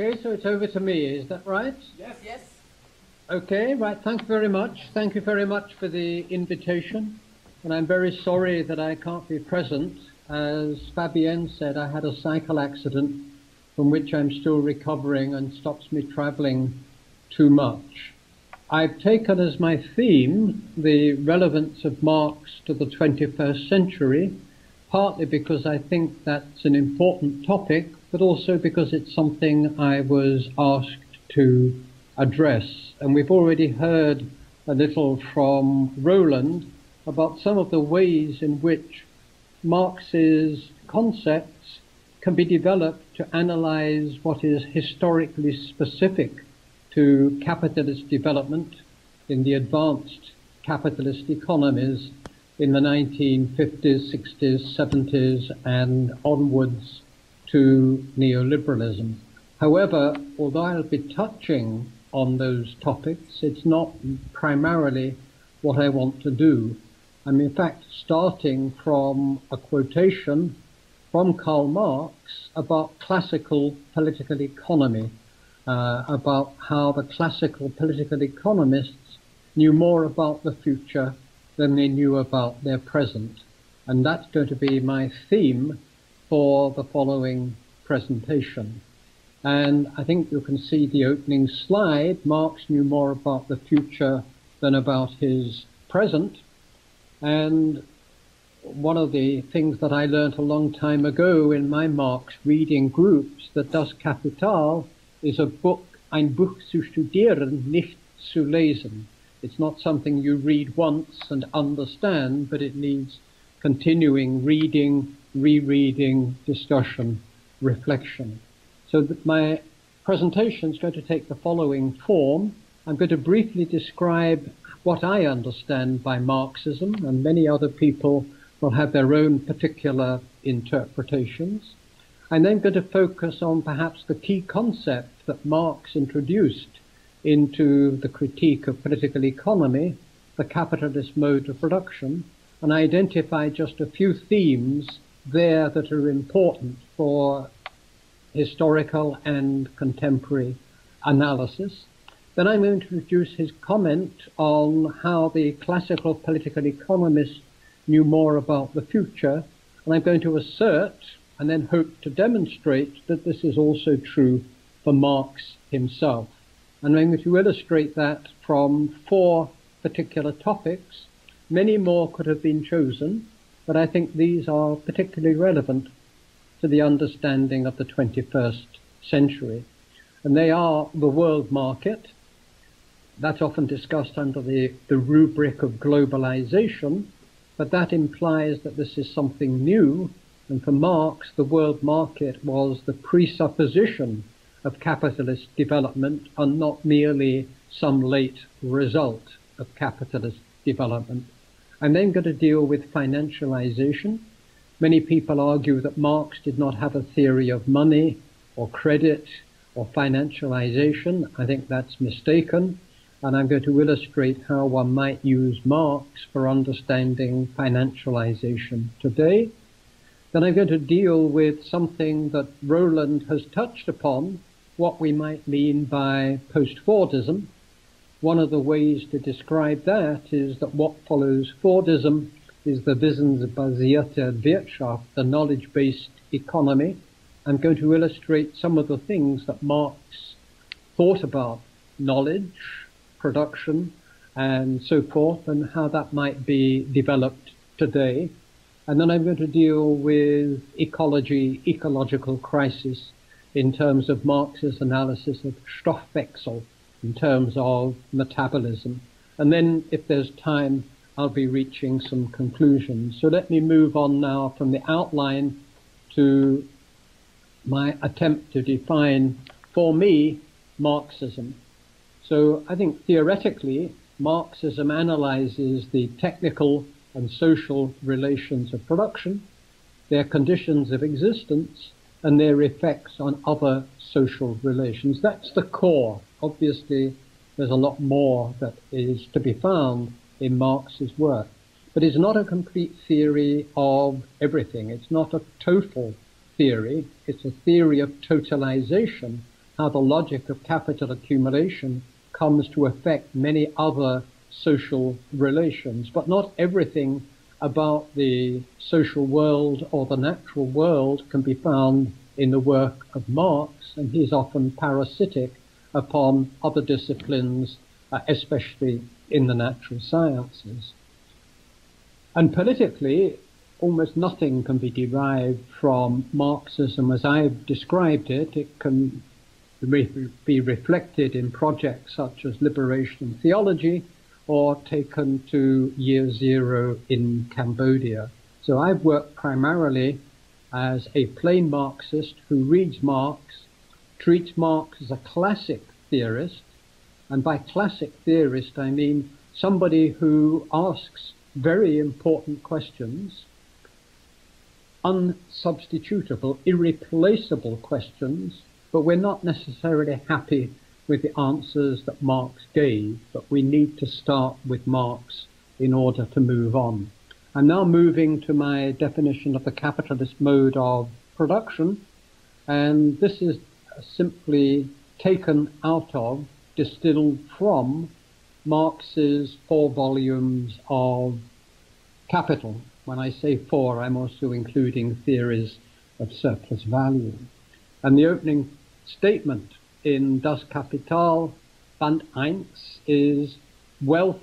Okay, so it's over to me, is that right? Yes. Yes. Okay, right, thank you very much. Thank you very much for the invitation. And I'm very sorry that I can't be present. As Fabienne said, I had a cycle accident from which I'm still recovering and stops me traveling too much. I've taken as my theme the relevance of Marx to the 21st century, partly because I think that's an important topic, but also because it's something I was asked to address. And we've already heard a little from Roland about some of the ways in which Marx's concepts can be developed to analyze what is historically specific to capitalist development in the advanced capitalist economies in the 1950s, 60s, 70s, and onwards to neoliberalism. However, although I'll be touching on those topics, it's not primarily what I want to do. I'm in fact starting from a quotation from Karl Marx about classical political economy, about how the classical political economists knew more about the future than they knew about their present. And that's going to be my theme for the following presentation. And I think you can see the opening slide. Marx knew more about the future than about his present. And one of the things that I learned a long time ago in my Marx reading groups, that Das Kapital is a book, ein Buch zu studieren, nicht zu lesen. It's not something you read once and understand, but it needs continuing reading, rereading, discussion, reflection. So that my presentation is going to take the following form. I'm going to briefly describe what I understand by Marxism, and many other people will have their own particular interpretations. I'm then going to focus on perhaps the key concept that Marx introduced into the critique of political economy, the capitalist mode of production, and identify just a few themes there that are important for historical and contemporary analysis. Then I'm going to introduce his comment on how the classical political economists knew more about the future, and I'm going to assert and then hope to demonstrate that this is also true for Marx himself. And I'm going to illustrate that from 4 particular topics. Many more could have been chosen, but I think these are particularly relevant to the understanding of the 21st century. And they are the world market. That's often discussed under the rubric of globalization, but that implies that this is something new. And for Marx, the world market was the presupposition of capitalist development and not merely some late result of capitalist development. I'm then going to deal with financialization. Many people argue that Marx did not have a theory of money or credit or financialization. I think that's mistaken. And I'm going to illustrate how one might use Marx for understanding financialization today. Then I'm going to deal with something that Roland has touched upon, what we might mean by post-Fordism. One of the ways to describe that is that what follows Fordism is the wissensbasierte Wirtschaft, the knowledge-based economy. I'm going to illustrate some of the things that Marx thought about knowledge, production, and so forth, and how that might be developed today. And then I'm going to deal with ecology, ecological crisis, in terms of Marx's analysis of Stoffwechsel, in terms of metabolism. And then, if there's time, I'll be reaching some conclusions. So let me move on now from the outline to my attempt to define, for me, Marxism. So I think theoretically, Marxism analyzes the technical and social relations of production, their conditions of existence, and their effects on other social relations. That's the core. Obviously, there's a lot more that is to be found in Marx's work. But it's not a complete theory of everything. It's not a total theory. It's a theory of totalization, how the logic of capital accumulation comes to affect many other social relations. But not everything about the social world or the natural world can be found in the work of Marx, and he's often parasitic upon other disciplines, especially in the natural sciences. And politically, almost nothing can be derived from Marxism as I've described it. It can be reflected in projects such as liberation theology, or taken to year zero in Cambodia. So I've worked primarily as a plain Marxist who reads Marx, treats Marx as a classic theorist, and by classic theorist I mean somebody who asks very important questions, unsubstitutable, irreplaceable questions, but we're not necessarily happy with the answers that Marx gave, but we need to start with Marx in order to move on. I'm now moving to my definition of the capitalist mode of production, and this is simply taken out of, distilled from, Marx's 4 volumes of Capital. When I say 4, I'm also including theories of surplus value. And the opening statement in Das Kapital, Band 1, is wealth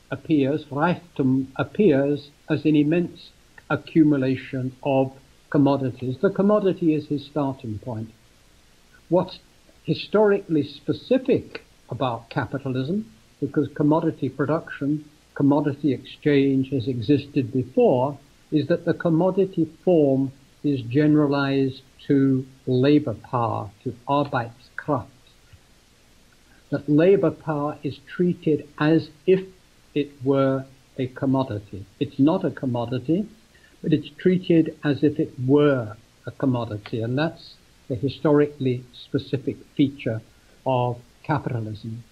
appears, Reichtum appears as an immense accumulation of commodities. The commodity is his starting point. What's historically specific about capitalism, because commodity production, commodity exchange has existed before, is that the commodity form is generalized to labor power, to Arbeitskraft. That labor power is treated as if it were a commodity. It's not a commodity, but it's treated as if it were a commodity, and that's the historically specific feature of capitalism.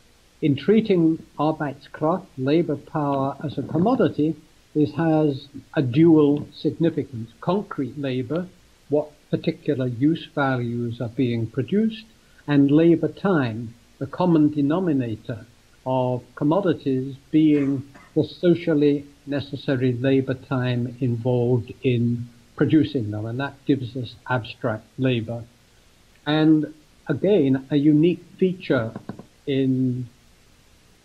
In treating Arbeitskraft, labor power, as a commodity, this has a dual significance. Concrete labor, what particular use values are being produced, and labor time, the common denominator of commodities being the socially necessary labor time involved in producing them, and that gives us abstract labor. And again, a unique feature in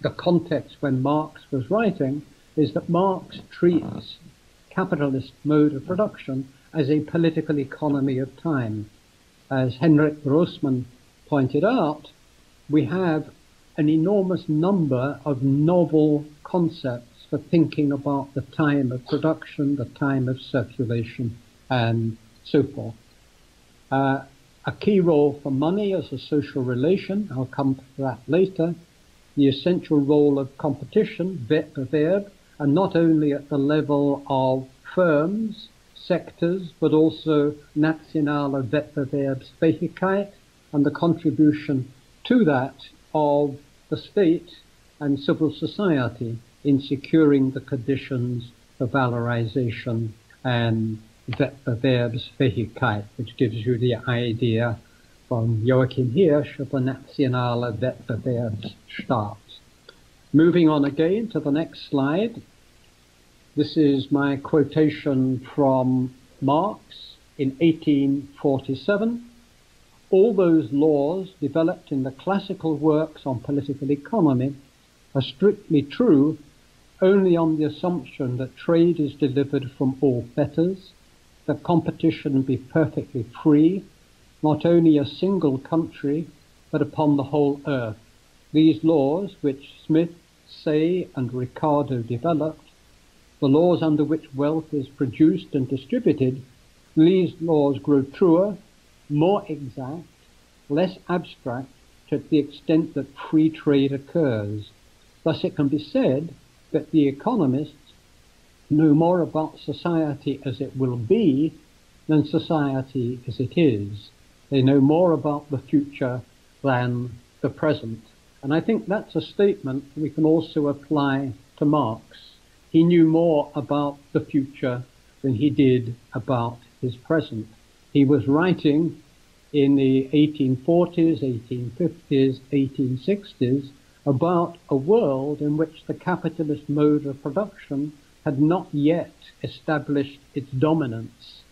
the context when Marx was writing is that Marx treats capitalist mode of production as a political economy of time. As Henrik Grossman pointed out, we have an enormous number of novel concepts for thinking about the time of production, the time of circulation, and so forth. A key role for money as a social relation, I'll come to that later. The essential role of competition, Wettbewerb, and not only at the level of firms, sectors, but also nationale Wettbewerbsfähigkeit, and the contribution to that of the state and civil society in securing the conditions for valorization and Wettbewerbsfähigkeit, which gives you the idea from Joachim Hirsch of the nationale Wettbewerbsstaat. Moving on again to the next slide. This is my quotation from Marx in 1847. All those laws developed in the classical works on political economy are strictly true only on the assumption that trade is delivered from all fetters, that competition be perfectly free, not only a single country, but upon the whole earth. These laws, which Smith, Say, and Ricardo developed, the laws under which wealth is produced and distributed, these laws grow truer, more exact, less abstract, to the extent that free trade occurs. Thus it can be said that the economists know more about society as it will be than society as it is. They know more about the future than the present. And I think that's a statement we can also apply to Marx. He knew more about the future than he did about his present. He was writing in the 1840s, 1850s, 1860s about a world in which the capitalist mode of production had not yet established its dominance,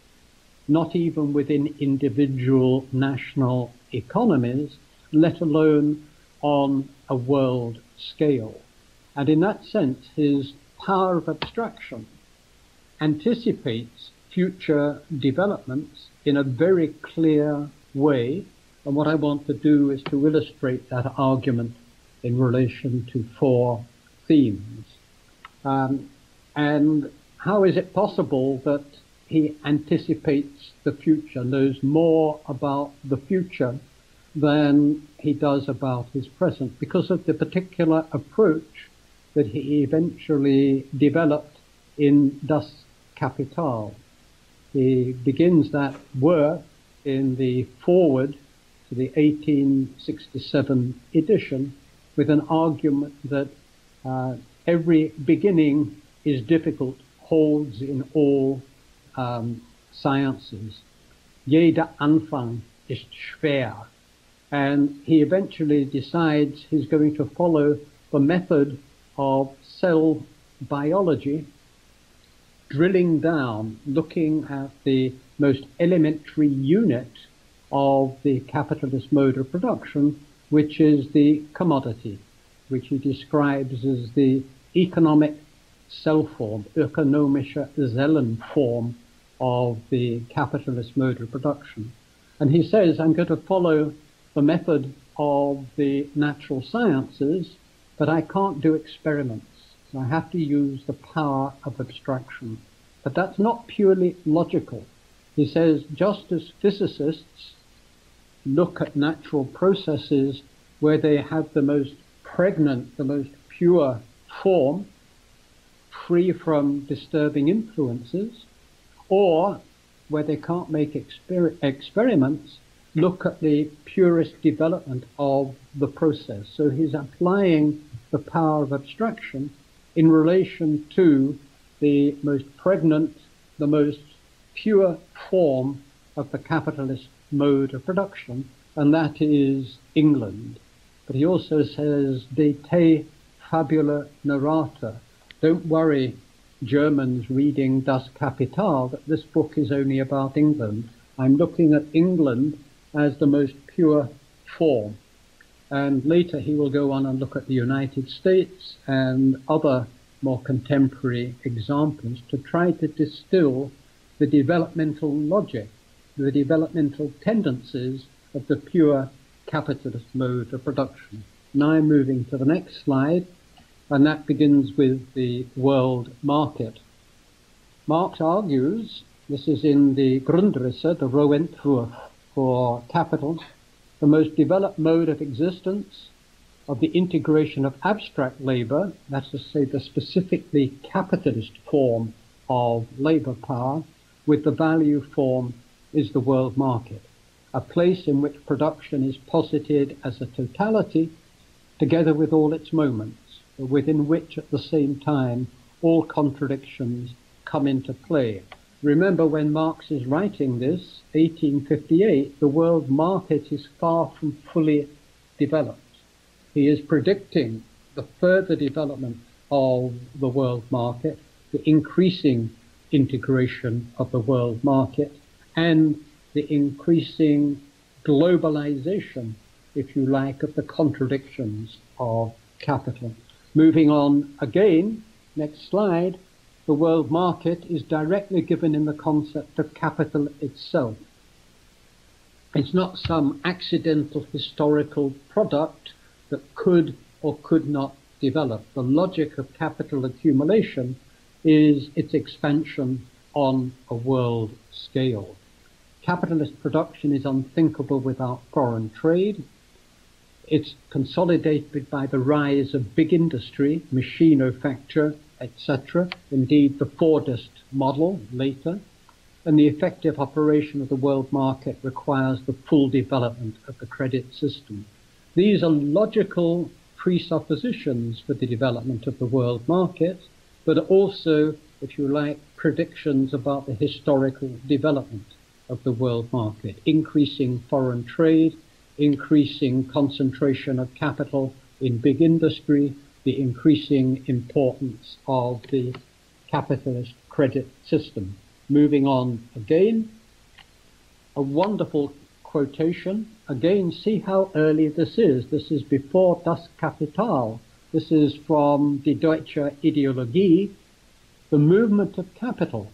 not even within individual national economies, let alone on a world scale. And in that sense, his power of abstraction anticipates future developments in a very clear way. And what I want to do is to illustrate that argument in relation to four themes. And how is it possible that he anticipates the future, knows more about the future than he does about his present? Because of the particular approach that he eventually developed in Das Kapital. He begins that work in the foreword to the 1867 edition with an argument that every beginning is difficult, holds in all sciences. Jeder Anfang ist schwer. And he eventually decides he's going to follow the method of cell biology, drilling down, looking at the most elementary unit of the capitalist mode of production, which is the commodity, which he describes as the economic cell form, ökonomische Zellenform of the capitalist mode of production. And he says, I'm going to follow the method of the natural sciences, but I can't do experiments. So I have to use the power of abstraction. But that's not purely logical. He says, just as physicists look at natural processes where they have the most pregnant, the most pure form, free from disturbing influences, or where they can't make experiments, look at the purest development of the process. So he's applying the power of abstraction in relation to the most pregnant, the most pure form of the capitalist mode of production, and that is England. But he also says, de te fabula narrata. Don't worry, Germans reading Das Kapital, that this book is only about England. I'm looking at England as the most pure form. And later he will go on and look at the United States and other more contemporary examples to try to distill the developmental logic, the developmental tendencies of the pure capitalist mode of production. Now I'm moving to the next slide, and that begins with the world market. Marx argues, this is in the Grundrisse, the Rohentwurf for Capital, the most developed mode of existence of the integration of abstract labor, that's to say the specifically capitalist form of labor power, with the value form is the world market, a place in which production is posited as a totality, together with all its moments, within which at the same time all contradictions come into play. Remember, when Marx is writing this, 1858, the world market is far from fully developed. He is predicting the further development of the world market, the increasing integration of the world market, and the increasing globalization, if you like, of the contradictions of capital. Moving on again, next slide, the world market is directly given in the concept of capital itself. It's not some accidental historical product that could or could not develop. The logic of capital accumulation is its expansion on a world scale. Capitalist production is unthinkable without foreign trade. It's consolidated by the rise of big industry, machinofacture, etc. Indeed, the Fordist model later. And the effective operation of the world market requires the full development of the credit system. These are logical presuppositions for the development of the world market, but also, if you like, predictions about the historical development. of the world market, increasing foreign trade, increasing concentration of capital in big industry, the increasing importance of the capitalist credit system. Moving on again, a wonderful quotation. Again, see how early this is. This is before Das Kapital. This is from Die Deutsche Ideologie. The movement of capital,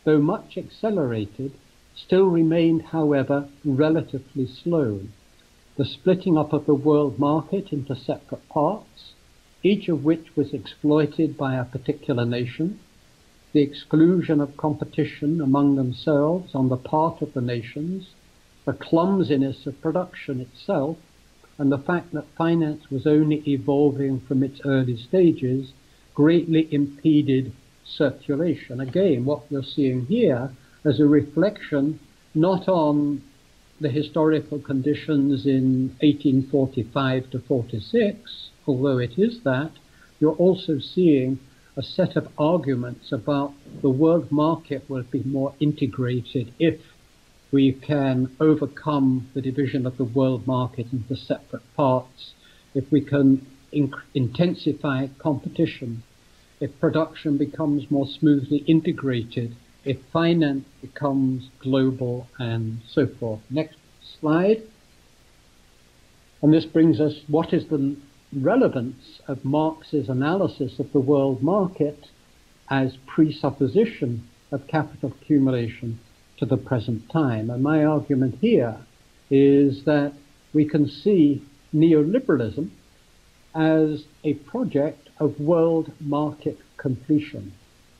though much accelerated, still remained, however, relatively slow. The splitting up of the world market into separate parts, each of which was exploited by a particular nation, the exclusion of competition among themselves on the part of the nations, the clumsiness of production itself, and the fact that finance was only evolving from its early stages greatly impeded circulation. Again, what we're seeing here is a reflection not on the historical conditions in 1845 to 46, although it is that, you're also seeing a set of arguments about the world market will be more integrated if we can overcome the division of the world market into separate parts, if we can intensify competition, if production becomes more smoothly integrated, if finance becomes global, and so forth. Next slide. And this brings us, what is the relevance of Marx's analysis of the world market as presupposition of capital accumulation to the present time? And my argument here is that we can see neoliberalism as a project of world market completion.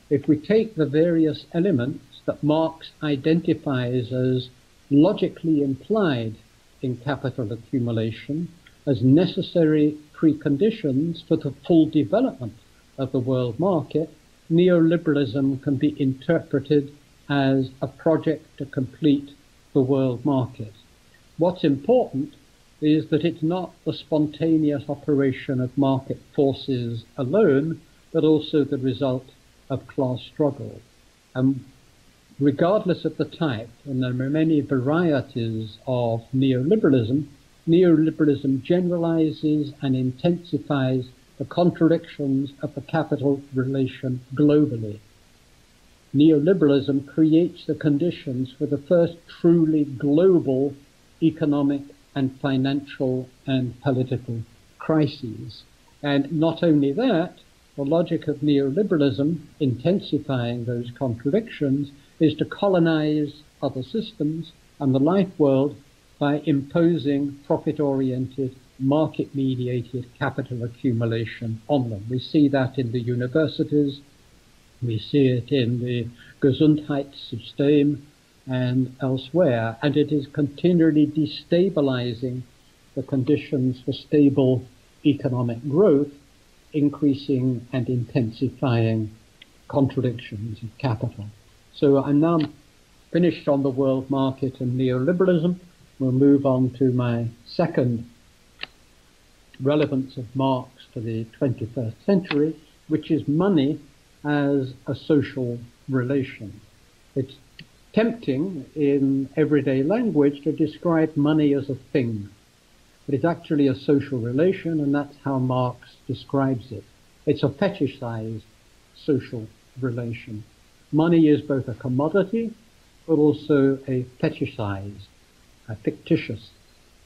If we take the various elements that Marx identifies as logically implied in capital accumulation as necessary preconditions for the full development of the world market, neoliberalism can be interpreted as a project to complete the world market. What's important is that it's not the spontaneous operation of market forces alone, but also the result of class struggle. And regardless of the type, and there are many varieties of neoliberalism, neoliberalism generalizes and intensifies the contradictions of the capital relation globally. Neoliberalism creates the conditions for the first truly global economic and financial and political crises. And not only that, the logic of neoliberalism, intensifying those contradictions, is to colonize other systems and the life world by imposing profit-oriented, market-mediated capital accumulation on them. We see that in the universities, we see it in the Gesundheitssystem and elsewhere, and it is continually destabilizing the conditions for stable economic growth, increasing and intensifying contradictions of capital. So I'm now finished on the world market and neoliberalism. We'll move on to my second relevance of Marx to the 21st century, which is money as a social relation. It's tempting in everyday language to describe money as a thing, but it's actually a social relation, and that's how Marx describes it. It's a fetishized social relation. Money is both a commodity, but also a fetishized, a fictitious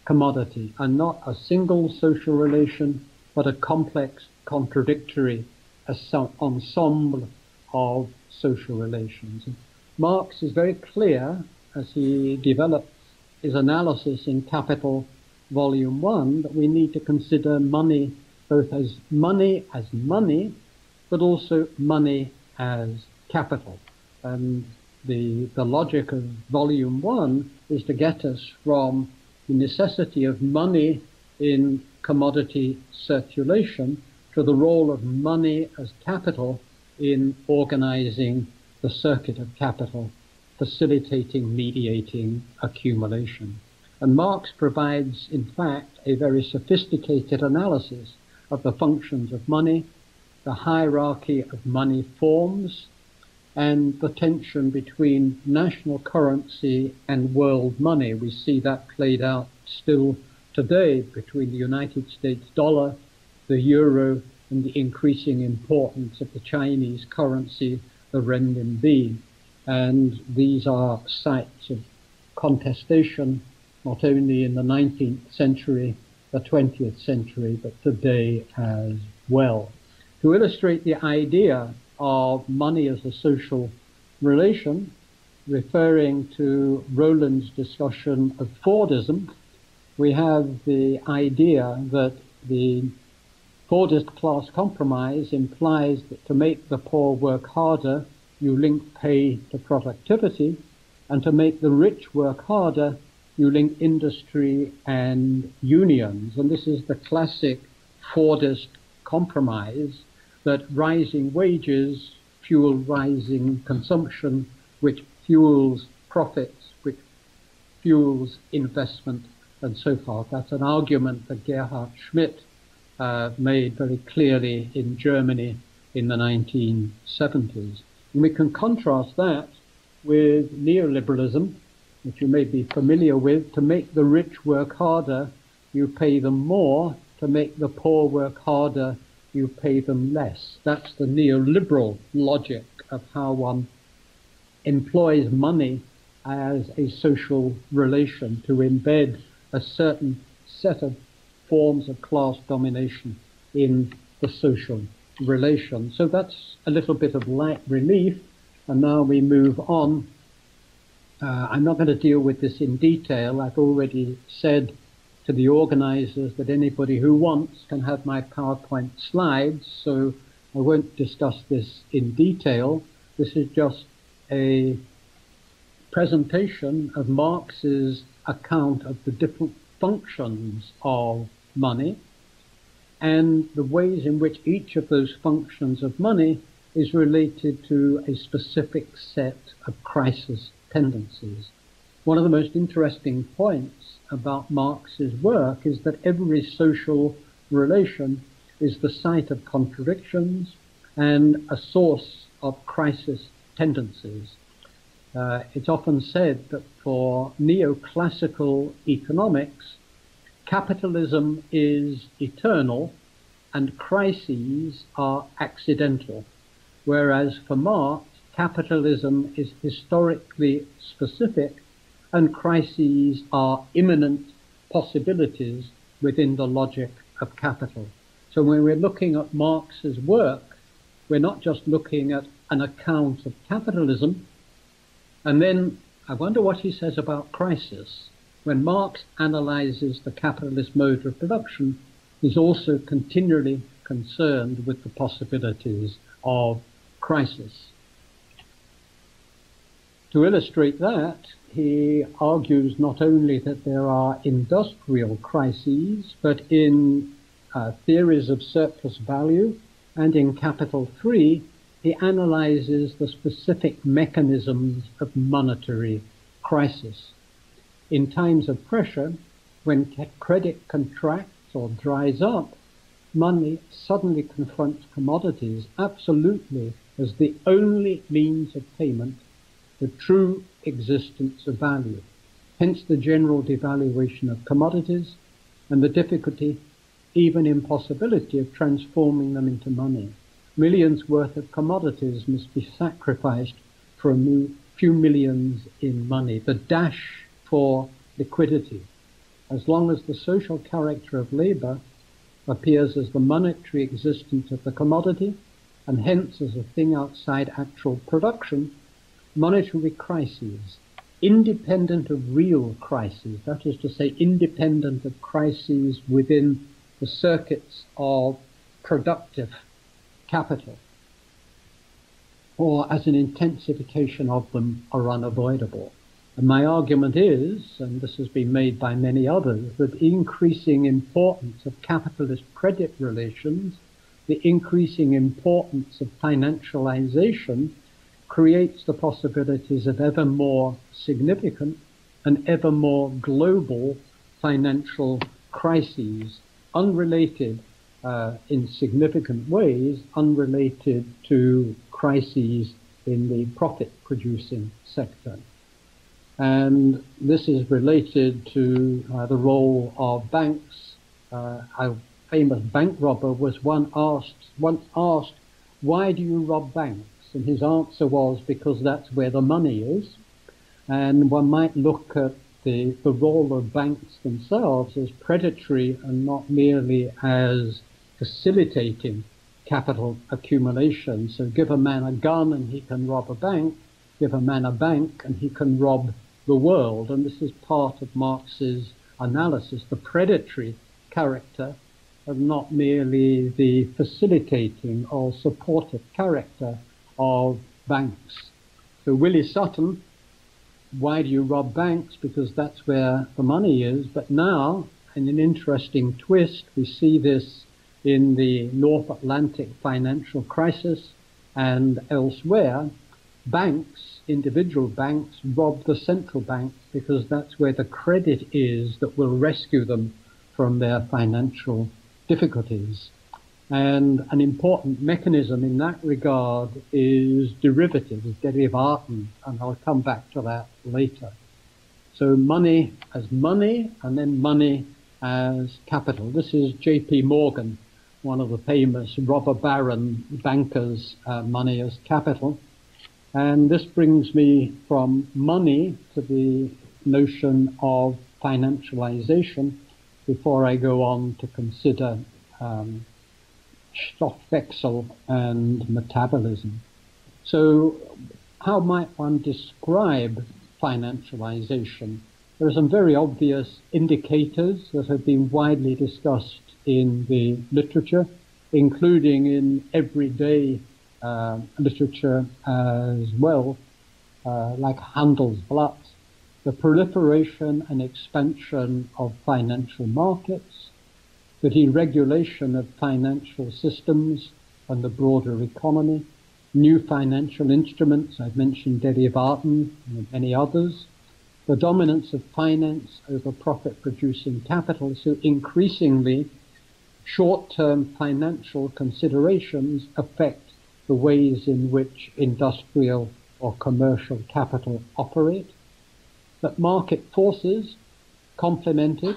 commodity, and not a single social relation, but a complex, contradictory ensemble of social relations. Marx is very clear, as he develops his analysis in Capital Volume 1, that we need to consider money both as money, but also money as capital. And the logic of Volume 1 is to get us from the necessity of money in commodity circulation to the role of money as capital in organizing the circuit of capital, facilitating, mediating accumulation. And Marx provides, in fact, a very sophisticated analysis of the functions of money, the hierarchy of money forms, and the tension between national currency and world money. We see that played out still today between the United States dollar, the euro, and the increasing importance of the Chinese currency, the renminbi. And these are sites of contestation, not only in the 19th century, the 20th century, but today as well. To illustrate the idea of money as a social relation, referring to Roland's discussion of Fordism, we have the idea that the Fordist class compromise implies that to make the poor work harder, you link pay to productivity, and to make the rich work harder, you link industry and unions. And this is the classic Fordist compromise, that rising wages fuel rising consumption, which fuels profits, which fuels investment, and so forth. That's an argument that Gerhard Schmidt made very clearly in Germany in the 1970s. And we can contrast that with neoliberalism, which you may be familiar with. To make the rich work harder, you pay them more. To make the poor work harder, you pay them less. That's the neoliberal logic of how one employs money as a social relation to embed a certain set of forms of class domination in the social relation. So that's a little bit of light relief. And now we move on. I'm not going to deal with this in detail. I've already said to the organizers that anybody who wants can have my PowerPoint slides, so I won't discuss this in detail. This is just a presentation of Marx's account of the different functions of money and the ways in which each of those functions of money is related to a specific set of crisis tendencies. One of the most interesting points about Marx's work is that every social relation is the site of contradictions and a source of crisis tendencies. It's often said that for neoclassical economics, capitalism is eternal and crises are accidental, whereas for Marx, capitalism is historically specific and crises are imminent possibilities within the logic of capital. So when we're looking at Marx's work, we're not just looking at an account of capitalism, and then I wonder what he says about crisis. When Marx analyzes the capitalist mode of production, he's also continually concerned with the possibilities of crisis. To illustrate that, he argues not only that there are industrial crises, but in theories of surplus value and in Capital 3, he analyzes the specific mechanisms of monetary crisis. In times of pressure, when credit contracts or dries up, money suddenly confronts commodities absolutely as the only means of payment, the true existence of value. Hence the general devaluation of commodities and the difficulty, even impossibility, of transforming them into money. Millions worth of commodities must be sacrificed for a few millions in money. The dash for liquidity. As long as the social character of labor appears as the monetary existence of the commodity, and hence as a thing outside actual production, monetary crises, independent of real crises, that is to say, independent of crises within the circuits of productive capital, or as an intensification of them, are unavoidable. And my argument is, and this has been made by many others, that the increasing importance of capitalist credit relations, the increasing importance of financialization, creates the possibilities of ever more significant and ever more global financial crises, unrelated in significant ways, unrelated to crises in the profit-producing sector. And this is related to the role of banks. A famous bank robber was once asked, why do you rob banks? And his answer was, because that's where the money is. And one might look at the role of banks themselves as predatory and not merely as facilitating capital accumulation. So give a man a gun and he can rob a bank, give a man a bank and he can rob the world. And this is part of Marx's analysis, the predatory character and not merely the facilitating or supportive character of banks. So Willie Sutton, why do you rob banks? Because that's where the money is. But now, in an interesting twist, we see this in the North Atlantic financial crisis and elsewhere. Banks, individual banks, rob the central banks because that's where the credit is that will rescue them from their financial difficulties. And an important mechanism in that regard is derivatives, Derivaten, and I'll come back to that later. So money as money, and then money as capital. This is J.P. Morgan, one of the famous robber baron bankers, money as capital. And this brings me from money to the notion of financialization before I go on to consider Stoffwechsel and metabolism. So how might one describe financialization? There are some very obvious indicators that have been widely discussed in the literature, including in everyday literature as well, like Handelsblatt, the proliferation and expansion of financial markets, the deregulation of financial systems and the broader economy, new financial instruments, I've mentioned Derivaten and many others, the dominance of finance over profit-producing capital, so increasingly short-term financial considerations affect the ways in which industrial or commercial capital operate, that market forces, complemented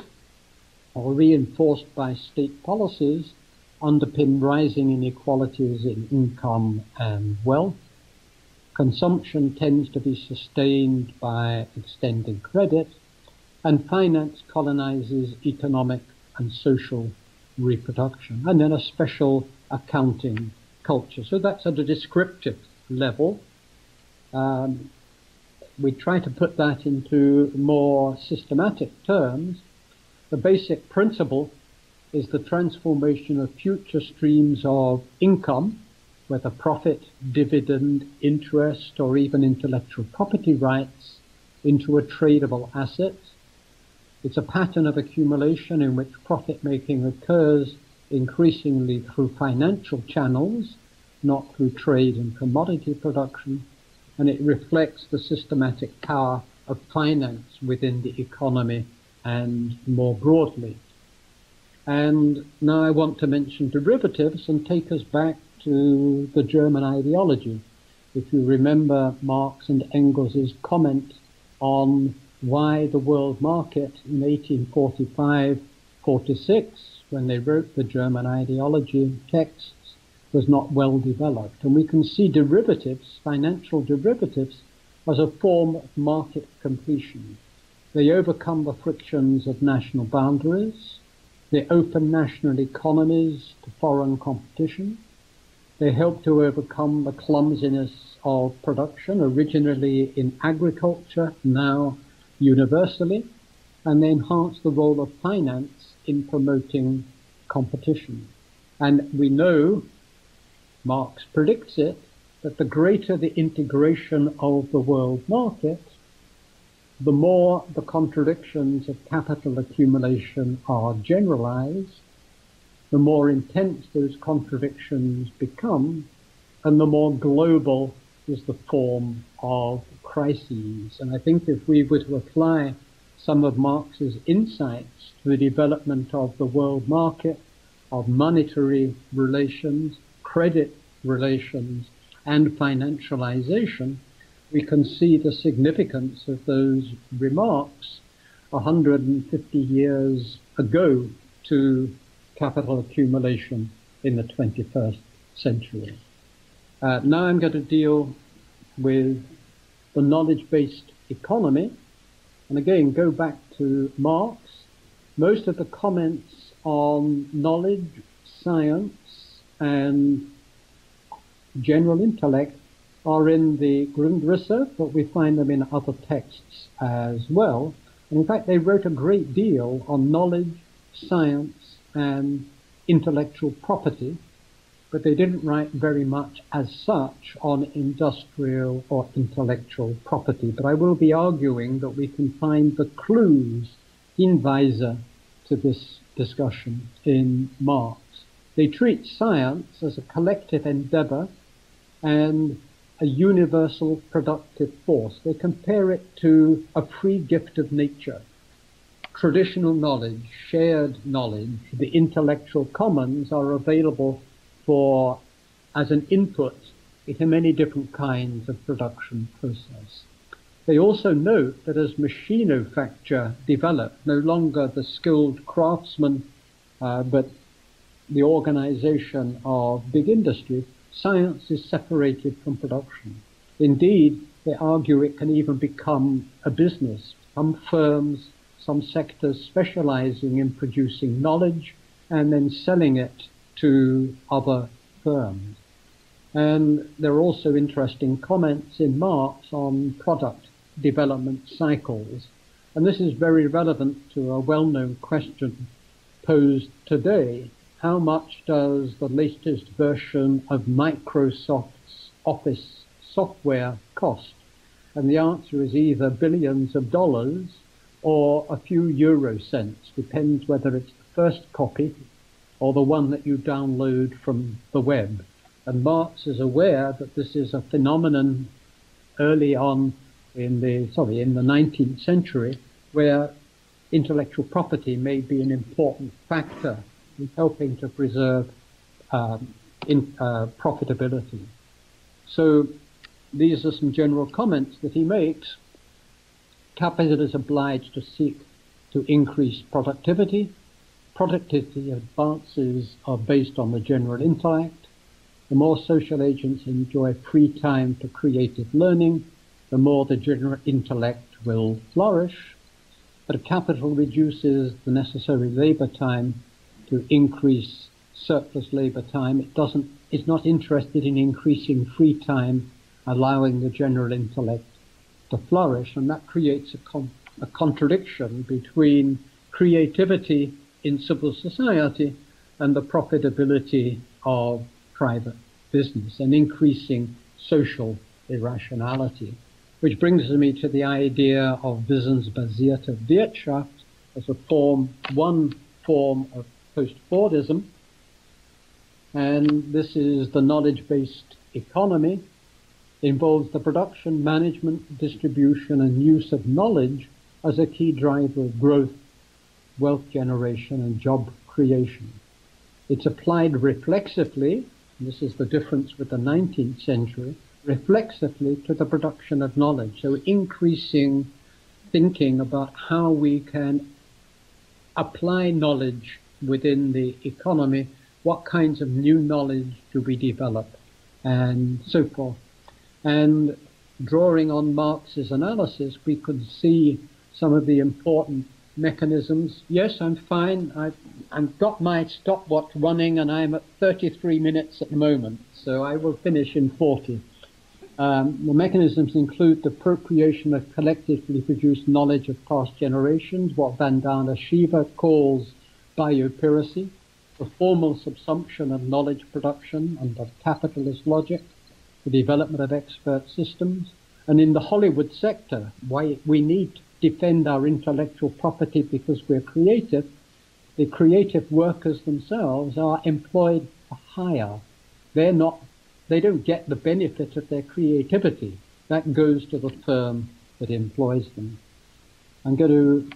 or reinforced by state policies, underpin rising inequalities in income and wealth. Consumption tends to be sustained by extending credit, and finance colonizes economic and social reproduction, and then a special accounting culture. So that's at a descriptive level. We try to put that into more systematic terms. The basic principle is the transformation of future streams of income, whether profit, dividend, interest, or even intellectual property rights, into a tradable asset. It's a pattern of accumulation in which profit-making occurs increasingly through financial channels, not through trade and commodity production, and it reflects the systematic power of finance within the economy and more broadly. And now I want to mention derivatives and take us back to the German ideology. If you remember Marx and Engels' comment on why the world market in 1845-46, when they wrote the German ideology texts, was not well developed. And we can see derivatives, financial derivatives, as a form of market completion. They overcome the frictions of national boundaries. They open national economies to foreign competition. They help to overcome the clumsiness of production, originally in agriculture, now universally, and they enhance the role of finance in promoting competition. And we know, Marx predicts it, that the greater the integration of the world market, the more the contradictions of capital accumulation are generalized, the more intense those contradictions become, and the more global is the form of crises. And I think if we were to apply some of Marx's insights to the development of the world market, of monetary relations, credit relations, and financialization, we can see the significance of those remarks 150 years ago to capital accumulation in the 21st century. Now I'm going to deal with the knowledge-based economy, and again go back to Marx. Most of the comments on knowledge, science, and general intellect are in the Grundrisse, but we find them in other texts as well. And in fact, they wrote a great deal on knowledge, science, and intellectual property, but they didn't write very much as such on industrial or intellectual property. But I will be arguing that we can find the clues, Hinweise, to this discussion in Marx. They treat science as a collective endeavor and a universal productive force. They compare it to a free gift of nature. Traditional knowledge, shared knowledge, the intellectual commons are available as an input into many different kinds of production process. They also note that as machinofacture developed, no longer the skilled craftsman, but the organization of big industry, science is separated from production. Indeed, they argue it can even become a business. Some firms, some sectors specializing in producing knowledge and then selling it to other firms. And there are also interesting comments in Marx on product development cycles. And this is very relevant to a well-known question posed today. How much does the latest version of Microsoft's Office software cost? And the answer is either billions of dollars or a few euro cents. Depends whether it's the first copy or the one that you download from the web. And Marx is aware that this is a phenomenon early on in the 19th century, where intellectual property may be an important factor in helping to preserve profitability. So these are some general comments that he makes. Capital is obliged to seek to increase productivity. Productivity advances are based on the general intellect. The more social agents enjoy free time for creative learning, the more the general intellect will flourish. But capital reduces the necessary labor time to increase surplus labor time. It's not interested in increasing free time, allowing the general intellect to flourish, and that creates a contradiction between creativity in civil society and the profitability of private business and increasing social irrationality. Which brings me to the idea of wissensbasierte Wirtschaft as one form of post-Fordism, and this is the knowledge-based economy. It involves the production, management, distribution, and use of knowledge as a key driver of growth, wealth generation, and job creation. It's applied reflexively, and this is the difference with the 19th century, reflexively to the production of knowledge. So increasing thinking about how we can apply knowledge within the economy, what kinds of new knowledge do we develop, and so forth. And drawing on Marx's analysis, we could see some of the important mechanisms. Yes, I'm fine. I've got my stopwatch running and I'm at 33 minutes at the moment, so I will finish in 40. The mechanisms include the appropriation of collectively produced knowledge of past generations, what Vandana Shiva calls biopiracy, the formal subsumption of knowledge production under capitalist logic, the development of expert systems, and in the Hollywood sector, why we need to defend our intellectual property because we're creative. The creative workers themselves are employed for hire. They don't get the benefit of their creativity. That goes to the firm that employs them. I'm going to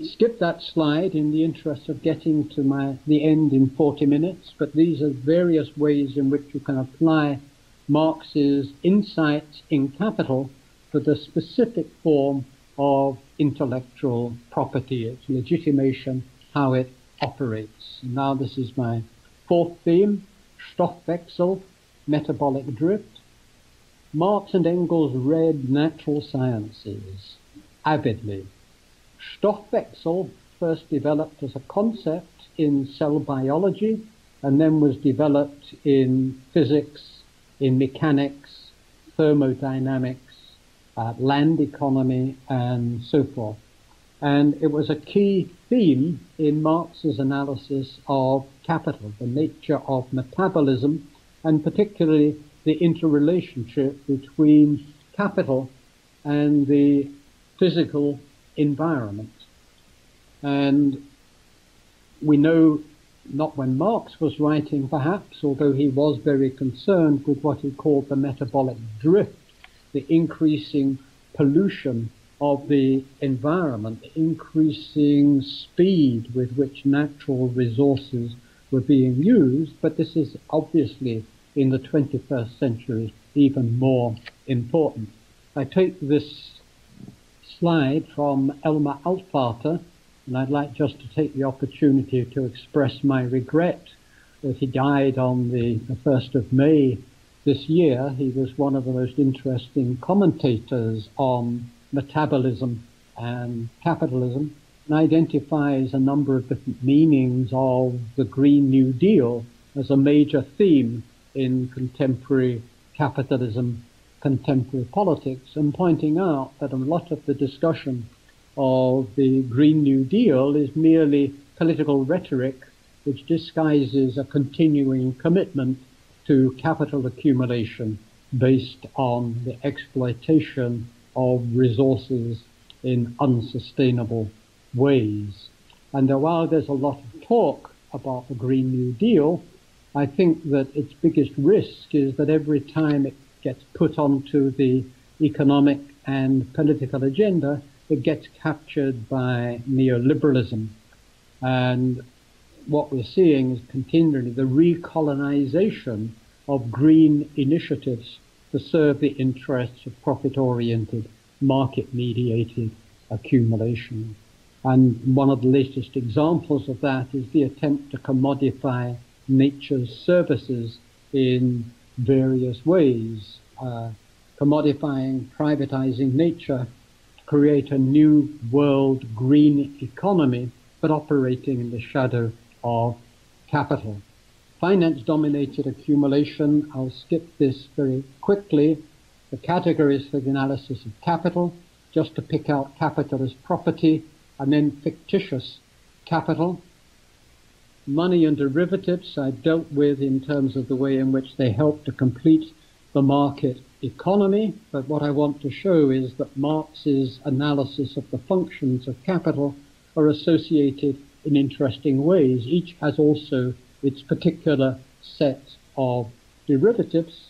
skip that slide in the interest of getting to the end in 40 minutes, but these are various ways in which you can apply Marx's insights in Capital for the specific form of intellectual property, its legitimation, how it operates. Now this is my fourth theme, Stoffwechsel, metabolic drift. Marx and Engels read natural sciences avidly. Stoffwechsel first developed as a concept in cell biology and then was developed in physics, in mechanics, thermodynamics, land economy, and so forth. And it was a key theme in Marx's analysis of capital, the nature of metabolism, and particularly the interrelationship between capital and the physical environment. And we know, not when Marx was writing perhaps, although he was very concerned with what he called the metabolic drift, the increasing pollution of the environment, the increasing speed with which natural resources were being used, but this is obviously in the 21st century even more important. I take this slide from Elmer Altvater, and I'd like just to take the opportunity to express my regret that he died on the 1st of May this year. He was one of the most interesting commentators on metabolism and capitalism, and identifies a number of different meanings of the Green New Deal as a major theme in contemporary capitalism, contemporary politics, and pointing out that a lot of the discussion of the Green New Deal is merely political rhetoric which disguises a continuing commitment to capital accumulation based on the exploitation of resources in unsustainable ways. And while there's a lot of talk about the Green New Deal, I think that its biggest risk is that every time it gets put onto the economic and political agenda, it gets captured by neoliberalism. And what we're seeing is continually the recolonization of green initiatives to serve the interests of profit-oriented, market-mediated accumulation. And one of the latest examples of that is the attempt to commodify nature's services in various ways, commodifying, privatizing nature, create a new world green economy, but operating in the shadow of capital. Finance-dominated accumulation, I'll skip this very quickly. The categories for the analysis of capital, just to pick out capital as property, and then fictitious capital. Money and derivatives I dealt with in terms of the way in which they help to complete the market economy, but what I want to show is that Marx's analysis of the functions of capital are associated in interesting ways. Each has also its particular set of derivatives,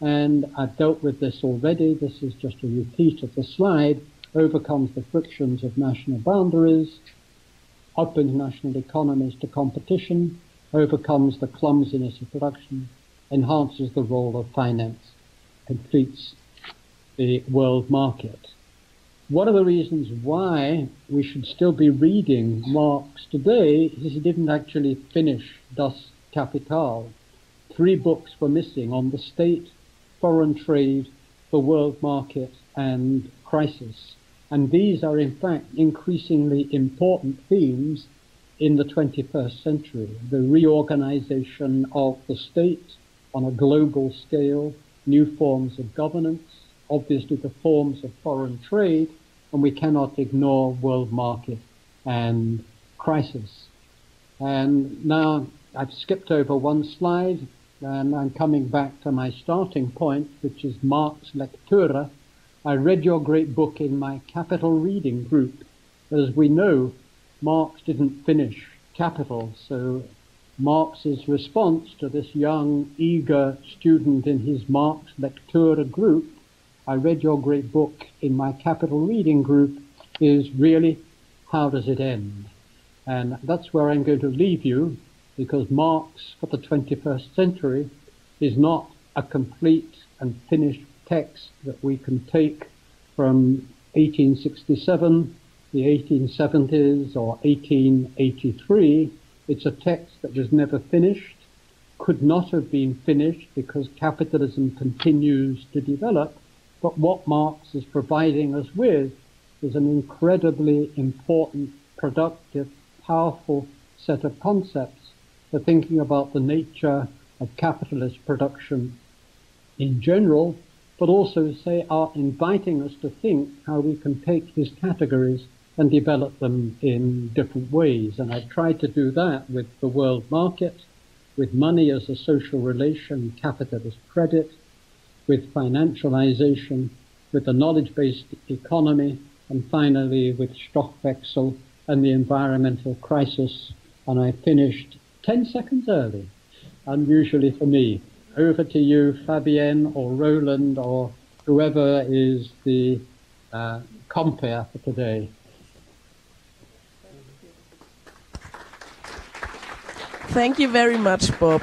and I've dealt with this already. This is just a repeat of the slide. Overcomes the frictions of national boundaries, opens national economies to competition, overcomes the clumsiness of production, enhances the role of finance, completes the world market. One of the reasons why we should still be reading Marx today is he didn't actually finish Das Kapital. 3 books were missing on the state, foreign trade, the world market, and crisis. And these are in fact increasingly important themes in the 21st century. The reorganization of the state on a global scale, new forms of governance, obviously the forms of foreign trade, and we cannot ignore world market and crisis. And now I've skipped over one slide, and I'm coming back to my starting point, which is Marx Lektüre. I read your great book in my Capital reading group. As we know, Marx didn't finish Capital, so Marx's response to this young, eager student in his Marx Lektüre group, I read your great book in my Capital reading group, is really, how does it end? And that's where I'm going to leave you, because Marx for the 21st century is not a complete and finished text that we can take from 1867, the 1870s, or 1883. It's a text that was never finished, could not have been finished because capitalism continues to develop. But what Marx is providing us with is an incredibly important, productive, powerful set of concepts for thinking about the nature of capitalist production in general, but also are inviting us to think how we can take his categories and develop them in different ways. And I've tried to do that with the world market, with money as a social relation, capitalist credit, with financialization, with the knowledge-based economy, and finally with Stoffwechsel and the environmental crisis. And I finished 10 seconds early, unusually for me. Over to you, Fabienne or Roland or whoever is the compere for today. Thank you very much, Bob.